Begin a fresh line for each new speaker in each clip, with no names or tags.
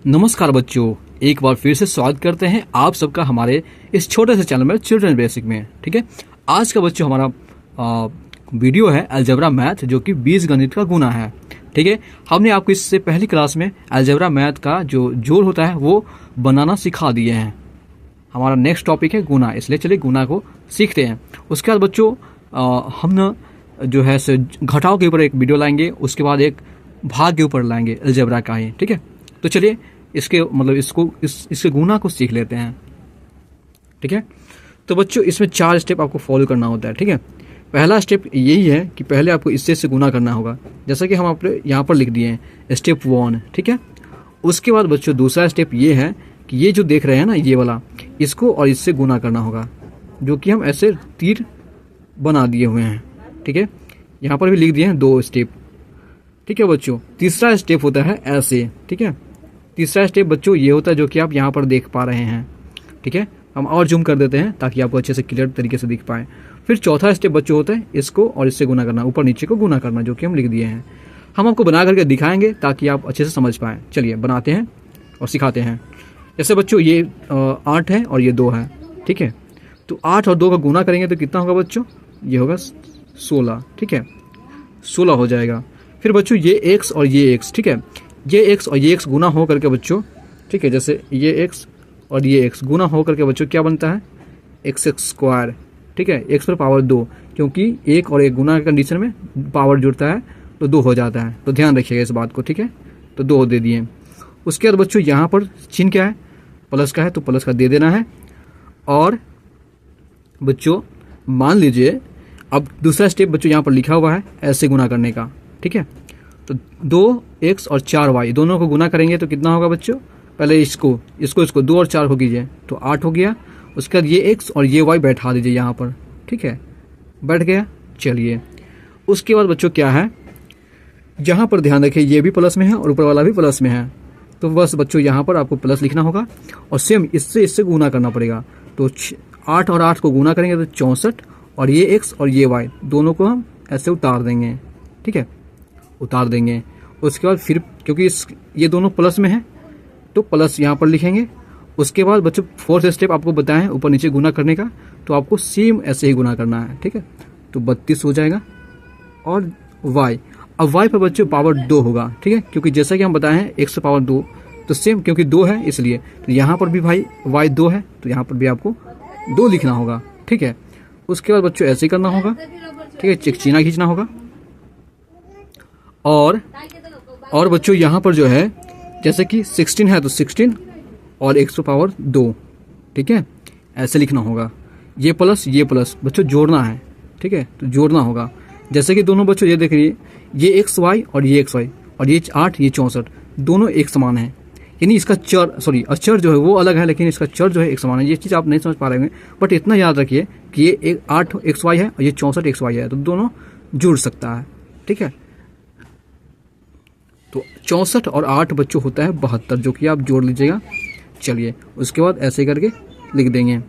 नमस्कार बच्चों, एक बार फिर से स्वागत करते हैं आप सबका हमारे इस छोटे से चैनल में चिल्ड्रन बेसिक में। ठीक है, आज का बच्चों हमारा वीडियो है अलजेब्रा मैथ, जो कि बीजगणित का गुना है। ठीक है, हमने आपको इससे पहली क्लास में अलजेब्रा मैथ का जो जोड़ होता है वो बनाना सिखा दिए हैं। हमारा नेक्स्ट टॉपिक है गुना, इसलिए चलिए गुना को सीखते हैं। उसके बाद बच्चों हम ना जो है घटाव के ऊपर एक वीडियो लाएंगे, उसके बाद एक भाग के ऊपर लाएंगे अलजेब्रा का ही। ठीक है, तो चलिए इसके मतलब इसके गुना को सीख लेते हैं। ठीक है, तो बच्चों इसमें 4 स्टेप आपको फॉलो करना होता है। ठीक है, पहला स्टेप यही है कि पहले आपको इससे गुना करना होगा, जैसा कि हम अपने यहाँ पर लिख दिए हैं स्टेप 1। ठीक है, उसके बाद बच्चों दूसरा स्टेप ये है कि ये जो देख रहे हैं ना, ये वाला, इसको और इससे गुना करना होगा, जो कि हम ऐसे तीर बना दिए हुए हैं। ठीक है, यहाँ पर भी लिख दिए हैं 2 स्टेप। ठीक है बच्चों, तीसरा स्टेप होता है ऐसे। ठीक है, तीसरा स्टेप बच्चों ये होता है जो कि आप यहाँ पर देख पा रहे हैं। ठीक है, हम और जूम कर देते हैं ताकि आपको अच्छे से क्लियर तरीके से दिख पाए। फिर चौथा स्टेप बच्चों होता है इसको और इससे गुना करना, ऊपर नीचे को गुना करना, जो कि हम लिख दिए हैं। हम आपको बना करके दिखाएंगे ताकि आप अच्छे से समझ पाएँ। चलिए बनाते हैं और सिखाते हैं। जैसे बच्चों ये 8 है और ये 2 है। ठीक है, तो 8 और 2 का गुना करेंगे तो कितना होगा बच्चों? ये होगा 16। ठीक है, 16 हो जाएगा। फिर बच्चों ये x और ये x, ठीक है, ये x और ये x गुना हो करके बच्चों, ठीक है, जैसे ये x और ये x गुना हो करके बच्चों क्या बनता है? x²। ठीक है, x पर पावर 2, क्योंकि 1 और 1 गुना के कंडीशन में पावर जुड़ता है तो 2 हो जाता है, तो ध्यान रखिएगा इस बात को। ठीक है, तो 2 दे दिए। उसके बाद बच्चों यहाँ पर चिन्ह क्या है? प्लस का है, तो प्लस का दे देना है। और बच्चों मान लीजिए अब दूसरा स्टेप बच्चों यहाँ पर लिखा हुआ है ऐसे गुना करने का। ठीक है, तो 2x और 4y दोनों को गुना करेंगे तो कितना होगा बच्चों? पहले इसको 2 और 4 को कीजिए तो 8 हो गया। उसके बाद ये x और ये y बैठा दीजिए यहाँ पर। ठीक है, बैठ गया। चलिए उसके बाद बच्चों क्या है, यहाँ पर ध्यान रखिए ये भी प्लस में है और ऊपर वाला भी प्लस में है, तो बस बच्चों यहाँ पर आपको प्लस लिखना होगा और सेम इससे गुना करना पड़ेगा। तो 8 और 8 को गुना करेंगे तो 64, और ये x और ये y दोनों को हम ऐसे उतार देंगे। ठीक है, उतार देंगे। उसके बाद फिर क्योंकि ये दोनों प्लस में है तो प्लस यहाँ पर लिखेंगे। उसके बाद बच्चों 4th स्टेप आपको बताएं ऊपर नीचे गुना करने का, तो आपको सेम ऐसे ही गुना करना है। ठीक है, तो 32 हो जाएगा। और y, अब y पर बच्चों पावर 2 होगा। ठीक है, क्योंकि जैसा कि हम बताए हैं x से पावर 2, तो सेम क्योंकि 2 है इसलिए, तो यहाँ पर भी भाई y 2 है तो यहाँ पर भी आपको 2 लिखना होगा। ठीक है, उसके बाद बच्चों ऐसे ही करना होगा। ठीक है, चिकचिना खींचना होगा। और बच्चों यहाँ पर जो है जैसे कि 16 है तो 16 और x पर पावर 2। ठीक है, ऐसे लिखना होगा। ये प्लस बच्चों जोड़ना है। ठीक है, तो जोड़ना होगा। जैसे कि दोनों बच्चों ये देख रही ये xy और ये xy और ये 8 ये 64 दोनों एक समान है, यानी इसका अचर जो है वो अलग है, लेकिन इसका चर जो है एक समान है। ये चीज़ आप नहीं समझ पा रहे होंगे, बट इतना याद रखिए कि ये 8 xy है और ये 64 xy है, तो दोनों जुड़ सकता है। ठीक है, तो 64 और 8 बच्चों होता है 72, जो कि आप जोड़ लीजिएगा। चलिए उसके बाद ऐसे करके लिख देंगे।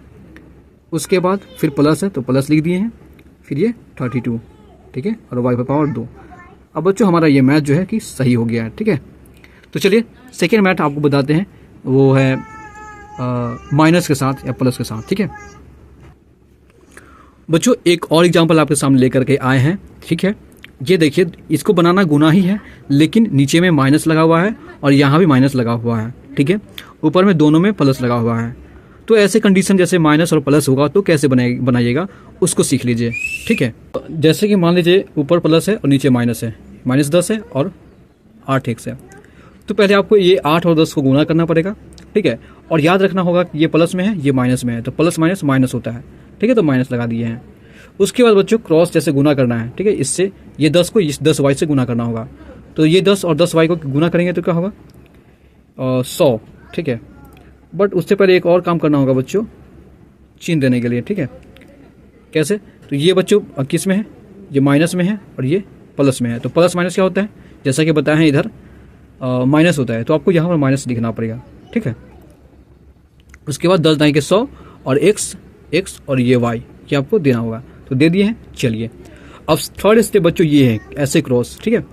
उसके बाद फिर प्लस है तो प्लस लिख दिए हैं। फिर ये 32। ठीक है, और y पर पावर 2। अब बच्चों हमारा ये मैथ जो है कि सही हो गया है। ठीक है, तो चलिए सेकेंड मैथ आपको बताते हैं, वो है माइनस के साथ या प्लस के साथ। ठीक है बच्चों, एक और एग्जाम्पल आपके सामने लेकर के आए हैं। ठीक है, ये देखिए इसको बनाना गुना ही है, लेकिन नीचे में माइनस लगा हुआ है और यहाँ भी माइनस लगा हुआ है। ठीक है, ऊपर में दोनों में प्लस लगा हुआ है। तो ऐसे कंडीशन जैसे माइनस और प्लस होगा तो कैसे बनाइएगा उसको सीख लीजिए। ठीक है, जैसे कि मान लीजिए ऊपर प्लस है और नीचे माइनस है, -10 है और 8x है, तो पहले आपको ये 8 और 10 को गुना करना पड़ेगा। ठीक है, और याद रखना होगा कि ये प्लस में है ये माइनस में है, तो प्लस माइनस माइनस होता है। ठीक है, तो माइनस लगा दिए हैं। उसके बाद बच्चों क्रॉस जैसे गुना करना है। ठीक है, इससे ये 10 को इस 10y से गुना करना होगा, तो ये 10 और 10y को गुना करेंगे तो क्या होगा? 100। ठीक है, बट उससे पहले एक और काम करना होगा बच्चों चिन्ह देने के लिए। ठीक है, कैसे? तो ये बच्चों किस में है? ये माइनस में है और ये प्लस में है, तो प्लस माइनस क्या होता है? जैसा कि बताया है इधर माइनस होता है, तो आपको यहाँ पर माइनस लिखना पड़ेगा। ठीक है, उसके बाद 10 दाई के 100 और x और ये y ये आपको देना होगा, तो दे दिए हैं। चलिए अब थर्ड स्टेप बच्चों ये है ऐसे क्रॉस। ठीक है,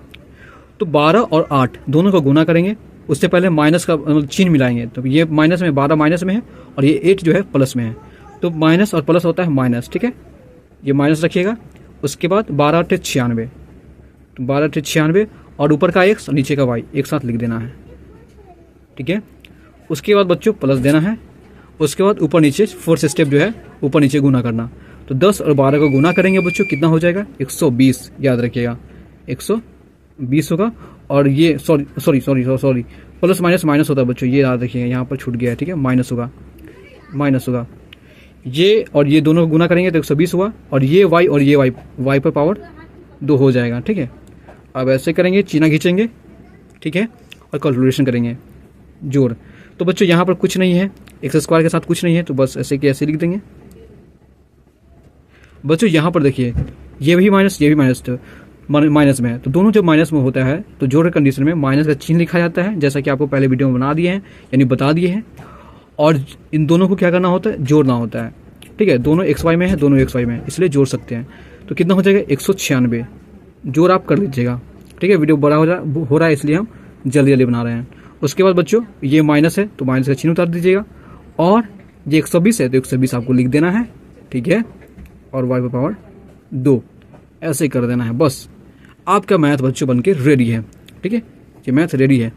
तो 12 और 8 दोनों को गुना करेंगे उससे पहले माइनस का मतलब चिन्ह मिलाएंगे। तो ये माइनस में 12 माइनस में है और ये 8 जो है प्लस में है। तो माइनस और प्लस होता है माइनस, ठीक है, ये माइनस रखिएगा। उसके बाद 12 × 96, तो 12 × 96 और ऊपर का x नीचे का y एक साथ लिख देना है, ठीक है। उसके बाद बच्चों प्लस देना है। उसके बाद ऊपर नीचे फोर्थ स्टेप जो है ऊपर नीचे गुना करना। तो 10 और 12 को गुना करेंगे बच्चों, कितना हो जाएगा 120, याद रखिएगा 120 होगा। और ये सॉरी प्लस माइनस माइनस होता है बच्चों, ये याद रखिएगा, यहाँ पर छूट गया है, ठीक है, माइनस होगा। ये और ये दोनों को गुना करेंगे तो 120 हुआ, और ये y और ये y पर पावर 2 हो जाएगा, ठीक है। अब ऐसे करेंगे, चिन्ह खींचेंगे, ठीक है, और कैलकुलेशन करेंगे जोड़। तो बच्चों यहाँ पर कुछ नहीं है, एक्स स्क्वायर के साथ कुछ नहीं है, तो बस ऐसे कि ऐसे लिख देंगे। बच्चों यहाँ पर देखिए, ये भी माइनस ये भी माइनस में है, तो दोनों जब माइनस में होता है तो जोड़ कंडीशन में माइनस का चिन्ह लिखा जाता है, जैसा कि आपको पहले वीडियो में बना दिए हैं, यानी बता दिए हैं। और इन दोनों को क्या करना होता है, जोड़ना होता है, ठीक है। दोनों XY में है, दोनों XY में है, इसलिए जोड़ सकते हैं। तो कितना हो जाएगा 196, जोड़ आप कर लीजिएगा, ठीक है। वीडियो बड़ा हो रहा है इसलिए हम जल्दी बना रहे हैं। उसके बाद बच्चों ये माइनस है तो माइनस का चिन्ह उतार दीजिएगा, और ये 120 है तो 120 आपको लिख देना है, ठीक है, और y पर पावर 2 ऐसे कर देना है। बस आपका मैथ बच्चों बनके रेडी है, ठीक है, ये मैथ रेडी है।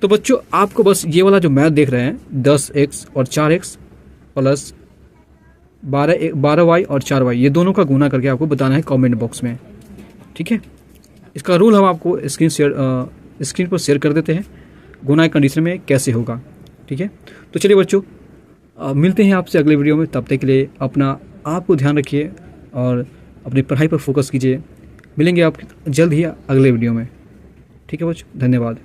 तो बच्चों आपको बस ये वाला जो मैथ देख रहे हैं 10x और 4x प्लस 12y और 4y, ये दोनों का गुना करके आपको बताना है कमेंट बॉक्स में, ठीक है। इसका रूल हम आपको स्क्रीन पर शेयर कर देते हैं, गुना कंडीशन में कैसे होगा, ठीक है। तो चलिए बच्चों मिलते हैं आपसे अगले वीडियो में, तब तक के लिए अपना आपको ध्यान रखिए और अपनी पढ़ाई पर फोकस कीजिए। मिलेंगे आप जल्द ही अगले वीडियो में, ठीक है बच्चों, धन्यवाद।